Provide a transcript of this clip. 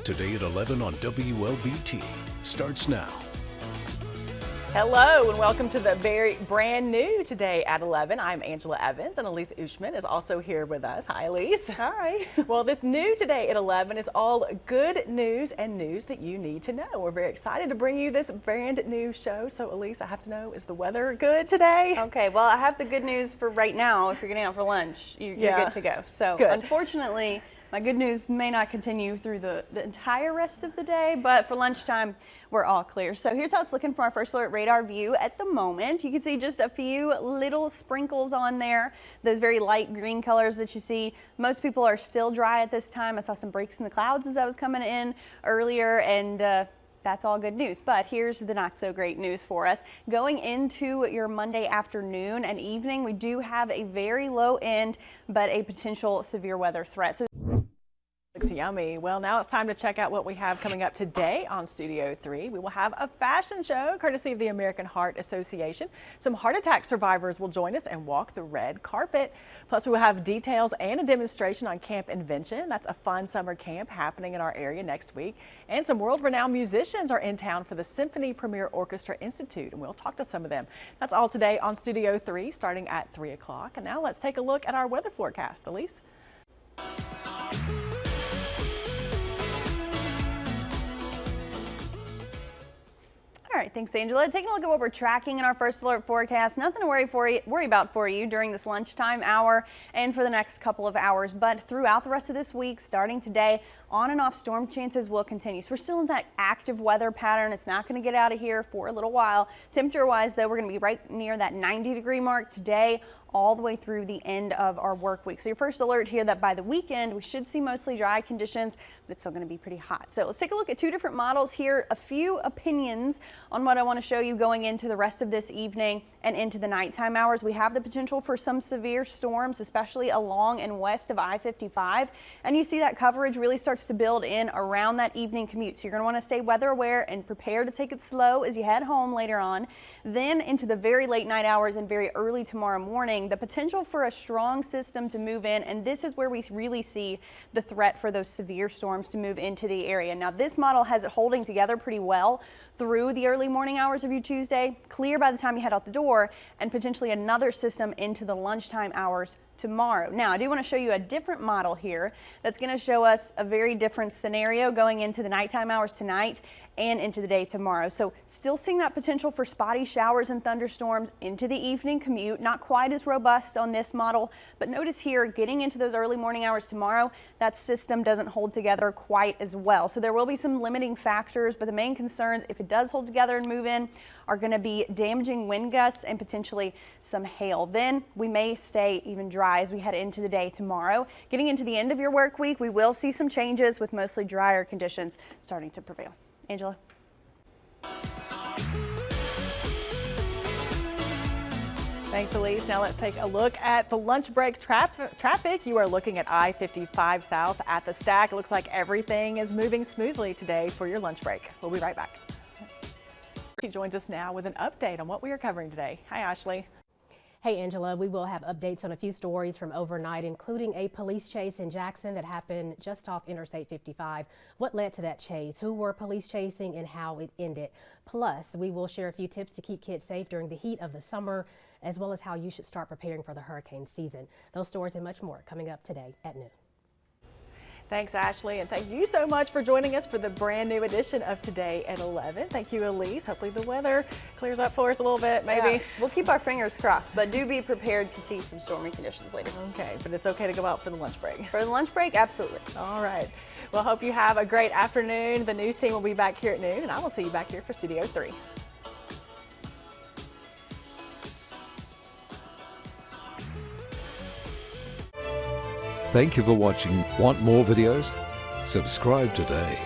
Today at 11 on WLBT starts now. Hello and welcome to the very brand new Today at 11. I'm Angela Evans and Elise Ushman is also here with us. Hi Elise. Hi. Well, this new Today at 11 is all good news and news that you need to know. We're very excited to bring you this brand new show. So Elise, I have to know, is the weather good today? Okay, well I have the good news for right now. If you're getting out for lunch, you're good to go. So good. Unfortunately, my good news may not continue through the entire rest of the day, but for lunchtime, we're all clear. So here's how it's looking from our first alert radar view at the moment. You can see just a few little sprinkles on there, those very light green colors that you see. Most people are still dry at this time. I saw some breaks in the clouds as I was coming in earlier, and that's all good news. But here's the not so great news for us. Going into your Monday afternoon and evening, we do have a very low end, but a potential severe weather threat. So Looks yummy. Well, now it's time to check out what we have coming up today on Studio 3. We will have a fashion show courtesy of the American Heart Association. Some heart attack survivors will join us and walk the red carpet. Plus, we will have details and a demonstration on Camp Invention. That's a fun summer camp happening in our area next week. And some world-renowned musicians are in town for the Symphony Premier Orchestra Institute, and we'll talk to some of them. That's all today on Studio 3 starting at 3 o'clock. And now let's take a look at our weather forecast. Elise? all right, thanks, Angela. Taking a look at what we're tracking in our first alert forecast. Nothing to worry about for you during this lunchtime hour and for the next couple of hours. But throughout the rest of this week, starting today, on and off storm chances will continue. So we're still in that active weather pattern. It's not going to get out of here for a little while. Temperature-wise, though, we're going to be right near that 90-degree mark today, all the way through the end of our work week. So your first alert here that by the weekend we should see mostly dry conditions, but it's still going to be pretty hot. So let's take a look at two different models here, a few opinions on what I want to show you going into the rest of this evening and into the nighttime hours. We have the potential for some severe storms, especially along and west of I-55, and you see that coverage really starts to build in around that evening commute. So you're going to want to stay weather aware and prepare to take it slow as you head home later on. Then into the very late night hours and very early tomorrow morning, the potential for a strong system to move in, and this is where we really see the threat for those severe storms to move into the area. Now this model has it holding together pretty well through the early morning hours of your Tuesday, clear by the time you head out the door, and potentially another system into the lunchtime hours tomorrow. Now I do want to show you a different model here that's going to show us a very different scenario going into the nighttime hours tonight and into the day tomorrow. So still seeing that potential for spotty showers and thunderstorms into the evening commute, not quite as robust on this model, but notice here getting into those early morning hours tomorrow, that system doesn't hold together quite as well. So there will be some limiting factors, but the main concerns, if it does hold together and move in, are going to be damaging wind gusts and potentially some hail. Then we may stay even dry as we head into the day tomorrow. Getting into the end of your work week, we will see some changes with mostly drier conditions starting to prevail. Angela. Thanks, Elise. Now let's take a look at the lunch break traffic. You are looking at I-55 South at the stack. It looks like everything is moving smoothly today for your lunch break. We'll be right back. She joins us now with an update on what we are covering today. Hi, Ashley. Hey, Angela, we will have updates on a few stories from overnight, including a police chase in Jackson that happened just off Interstate 55. What led to that chase, who were police chasing, and how it ended. Plus, we will share a few tips to keep kids safe during the heat of the summer, as well as how you should start preparing for the hurricane season. Those stories and much more coming up today at noon. Thanks, Ashley, and thank you so much for joining us for the brand new edition of Today at 11. Thank you, Elise. Hopefully the weather clears up for us a little bit, maybe. Yeah, we'll keep our fingers crossed, but do be prepared to see some stormy conditions later. Okay, but it's okay to go out for the lunch break. For the lunch break, absolutely. All right. Well, hope you have a great afternoon. The news team will be back here at noon, and I will see you back here for Studio 3. Thank you for watching. Want more videos? Subscribe today.